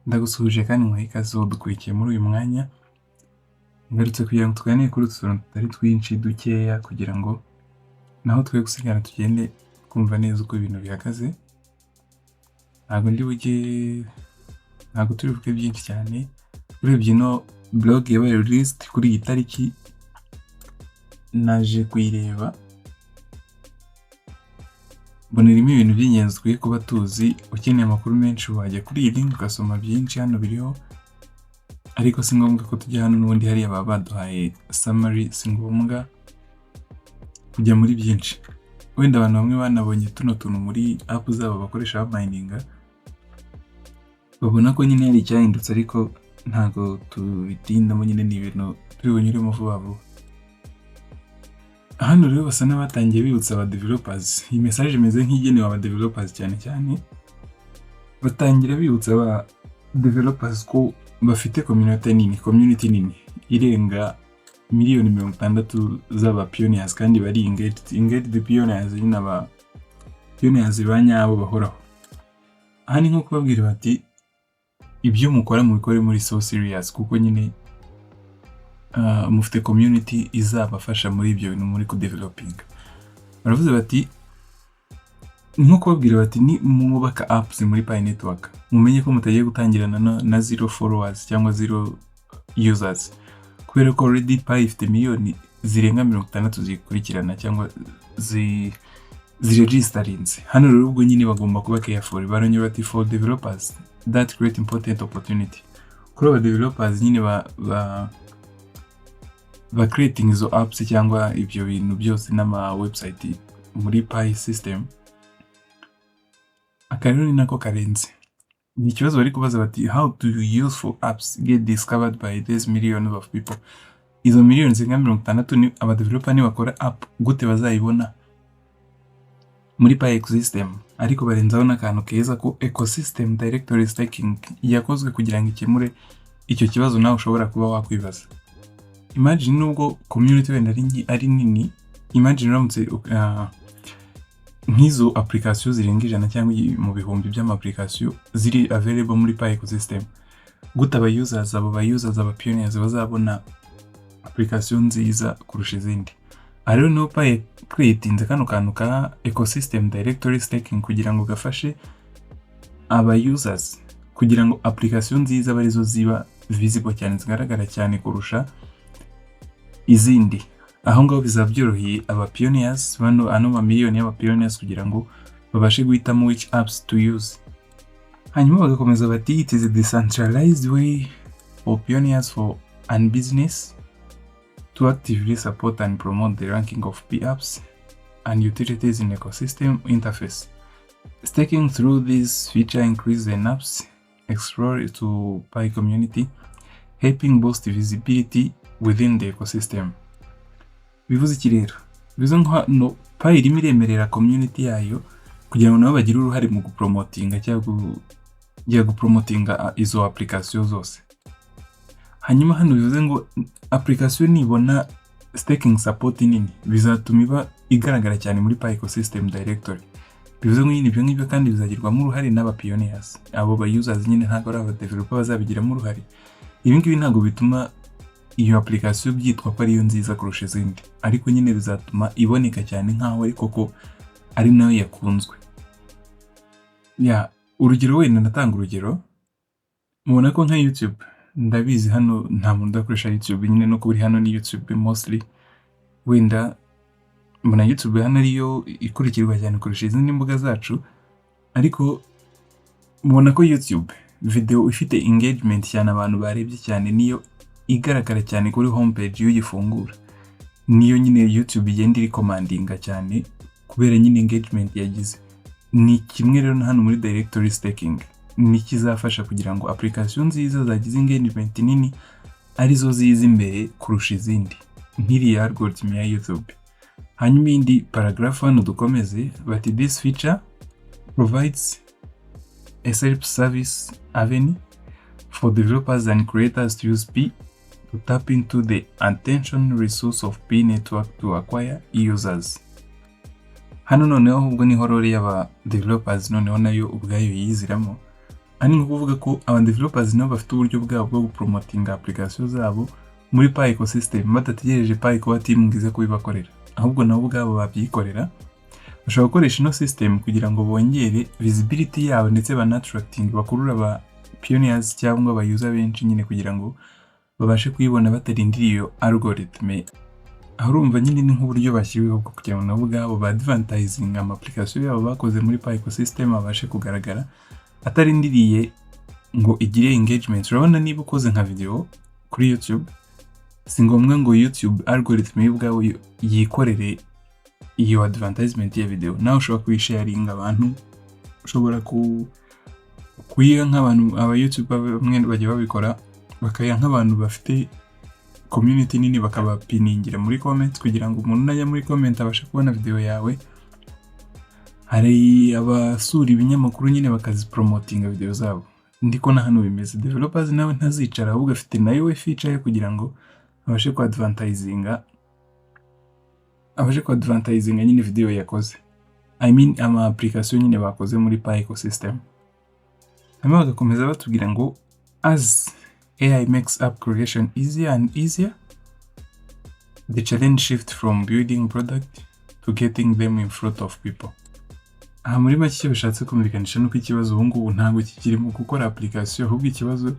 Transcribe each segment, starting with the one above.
Ndagusuhuje kandi nkwaye ikaze dukurikiye muri uyu mwanya. Ngarutse kugira ngo tuganire kuri utu tuntu tutari twinshi dukeya kugira ngo naho twe gusigara tugende kumva neza uko ibintu bihagaze. Ntabwo turi buvuge byinshi cyane. Urebye ino blog yabaye released kuri iyi tariki, naje kuyireba mbona irimo ibintu by'ingenzi ukwiye kuba tuzi. Ukeneye amakuru menshi wajya kuri iyi link ugasoma byinshi, hano biriho, ariko si ngombwa ko tujya hano, n'ubundi hariya baba baduhaye summary, si ngombwa kujya muri byinshi. Wenda abantu bamwe banabonye tuno tuntu muri app zabo bakoresha mininga, babona ko nyine hari icyahindutse, ariko ntabwo tubitindamo, nyine ni ibintu turi bunyuremo vuba vuba. Hano rero basa n'abatangiye bibutsa aba developers, iyi message imeze nk'igenewe aba developers cyane. Batangira bibutsa aba developers ko bafite community nini irenga miliyoni 60 z'aba pioneers, kandi bari engaged pioneers, nyine aba pioneers banyabo bahoraho. Aha ni nko kubabwira bati ibyo mukora mubikore muri so serious, kuko nyine mufite community izabafasha muri ibyo bintu muri kudeveloping. Baravuze bati nko kubabwira bati ni mwubaka apps muri Pi network, mumenye ko mutagiye gutangirana na 0 followers cyangwa 0 users, kubera ko already Pi ifite miliyoni zirenga 60 zikurikirana cyangwa ziregistarinze. Hano rero ubwo nyine bagomba kuba careful. Barongera bati for developers that create important opportunity. Kuri aba developers nyine ba creating izo apps cyangwa ibyo bintu byose n'ama website muri Pi system, akarero ni nako karenze. Ni ikibazo bari kubaza bati how do you useful apps get discovered by these millions of people? Izo miliyoni zinga 60 ni aba developer ni bakora app, gute bazayibona muri Pi ecosystem? Ariko barenzaho n'akantu keza ko ecosystem directory stacking yakozwe kugira ngo ikemure icyo kibazo nawe ushobora kuba wakwibaza. Imagine nubwo community wenda ari nini, imagine uramutse nk'izo application zirenga 100 cyangwa mu bihumbi by'ama application ziri available muri Pi ecosystem, gute aba users aba pioneers bazabona application nziza kurusha izindi? Rero no Pi creating kano kantu ka ecosystem directory stacking kugira ngo gafashe aba users kugira ngo application nziza barizo ziba visible cyane, zigaragara cyane kurusha izindi. Aho ngaho bizabyoroheye aba pioneers, ano miliyoni y'aba pioneers, kugira ngo babashe guhitamo which apps to use. Hanyuma bagakomeza bati it is a decentralized way for pioneers and business to actively support and promote the ranking of Pi apps and utilities in ecosystem interface. Staking through this feature increase the apps explore to Pi community, helping boost visibility within the ecosystem. Bivuze iki rero? Bivuze nko Pi irimo iremerera community yayo kugira ngo nabo bagire uruhare mu gupromotinga cyangwa gupromotinga izo application zose. Hanyuma hano bivuze ngo application nibona staking support nini, bizatuma iba igaragara cyane muri Pi ecosystem directory. Bivuze ngo nyine ibyo ngibyo kandi bizagirwamo uruhare n'aba pioneers, abo ba users nyine ntabwo ari aba developer bazabigiramo uruhare. Ibi ngibi ntabwo bituma iyo application byitwa ko ariyo nziza kurusha izindi, ariko nyine bizatuma iboneka cyane nkaho ariko ko ari nayo yakunzwe. Urugero wenda natanga urugero, mubona ko nka YouTube, ndabizi hano nta muntu udakoresha YouTube, nyine no kuri hano ni YouTube mostly, wenda mbona YouTube hano ariyo ikurikirwa cyane kurusha izindi mbuga zacu, ariko mubona ko YouTube video ifite engagement cyane, abantu barebye cyane, niyo igaragara cyane kuri homepage iyo uyifungura, niyo nyine YouTube igenda recommendinga cyane kubera nyine engagement yagize. Ni kimwe rero hano muri directory staking, ni kizafasha kugira ngo application nziza zagize engagement nini arizo ziza imbere kurusha izindi, nk'iri algorithm ya YouTube. Hanyuma indi paragraph hano dukomeze bati this feature provides a self-service avenue for developers and creators to use Pi to tap into the attention resource of Pi network to acquire users. Hano noneho ubwo ni horore y'aba developers, noneho nayo ubwayo yiziramo Ani ni ukuvuga ko aba developers nabo bafite uburyo bwabo bwo gupromotinga application zabo muri Pi ecosystem badategereje Pi kuba team ngize kubibakorera, ahubwo nabo ubwabo babyikorera. Bashobora gukoresha ino system kugira ngo bongere visibility yabo ndetse banattracting bakurura aba pioneers cyangwa aba user benshi nyine kugira ngo babashe kuyibona batarindiriye iyo algorithm. Aho urumva nyine ni nk'uburyo bashyiriweho bwo kugira ngo nabo ubwabo ba advertising ama application yabo bakoze muri Pi ecosystem abashe kugaragara atarindiriye ngo igire engagement. Urabona niba ukoze nka video kuri YouTube, si ngombwa ngo YouTube algorithm y'ubwawo yikorere iyo advertisement ya video. Nawe ushobora kuyisharinga abantu, ushobora kuyiha nk'abantu aba YouTube bamwe bagiye babikora, bakayiha nk'abantu bafite community nini bakabapiningira muri comment kugira ngo umuntu najya muri comment abashe kubona video yawe. Hari abasura ibinyamakuru nyine bakazipromotinga video zabo. Ndiko na hano bimeze, developers nawe ntazicara ahubwo afite nayo feature kugira ngo abashe ku advertisinga nyine video yakoze. I mean ama application nyine bakoze muri Pi ecosystem. Hanyuma bagakomeza batubwira ngo as AI makes app creation easier and easier, the challenge shift from building product to getting them in front of people. Aha muri make icyo bishatse kumvikanisha nuko ikibazo ubu ngubu ntabwo kikiri mu gukora application, ahubwo ikibazo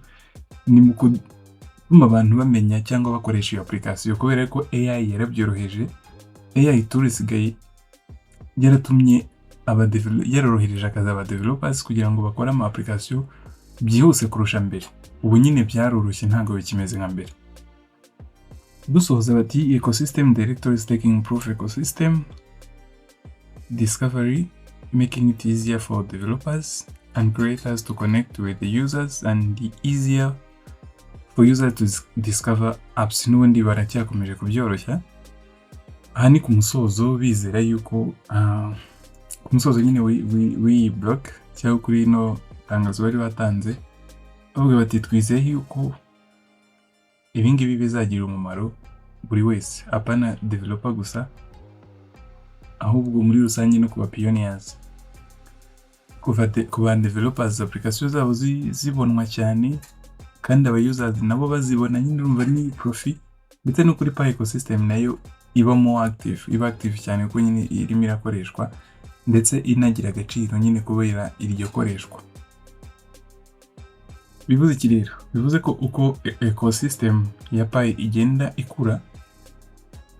ni mu gutuma abantu bamenya cyangwa bakoresha iyo application, kubera ko AI yarabyoroheje. AI turisigaye yaratumye yarorohereje akazi aba developers kugira ngo bakore ama application byihuse kurusha mbere. Ubu nyine byaroroshye ntabwo bikimeze nka mbere. Dusoza bati ecosystem director is taking improve ecosystem discovery, making it easier for developers and creators to connect with the users and easier for users to discover apps. N'ubundi baracyakomeje kubyoroshya. Aha ni ku musozo bizera yuko ku musozo nyine we blog cyangwa kuri no tangazo bari batanze, bavuga bati twizeye yuko ibingibi bizagira umumaro buri wese, apana developer gusa, ahubwo muri rusange no kuba pioneers. Ku ba developers application zabo zibonwa cyane kandi aba users nabo bazibona nyine urumva ni profit, ndetse no kuri Pi ecosystem nayo iba active cyane kuko nyine irimo irakoreshwa ndetse inagira agaciro nyine kubera iryo koreshwa. Bivuze iki rero? Bivuze ko uko ecosystem ya Pi igenda ikura,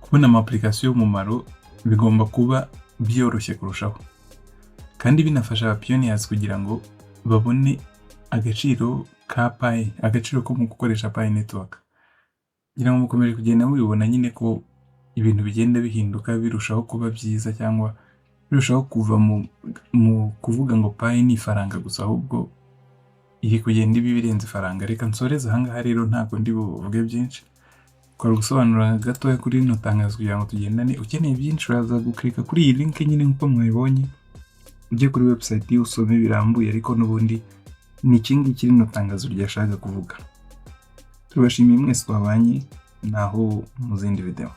kubona ama application y'umumaro bigomba kuba byoroshye kurushaho, kandi binafasha aba pioneers kugira ngo babone agaciro ka Pi, agaciro ko mu gukoresha Pi network. Ngira ngo mukomeje kugenda mubibona nyine ko ibintu bigenda bihinduka birushaho kuba byiza, cyangwa birushaho kuva mu kuvuga ngo Pi ni faranga gusa, ahubwo iri kugenda ibirenze faranga. Reka nsoreze aha ngaha rero, ntabwo ndi buvuge byinshi, kwa gusobanura gatoya kuri no tangazo kugira ngo tugendane. Ukeneye byinshi uraza guklika kuri iyi link nyine nkuko mwabibonye, ujye kuri website usome birambuye, ariko n'ubundi ni ikindi kiri no tangazo ryashaka kuvuga. Turabashimiye mwese twabanye, naho mu zindi video.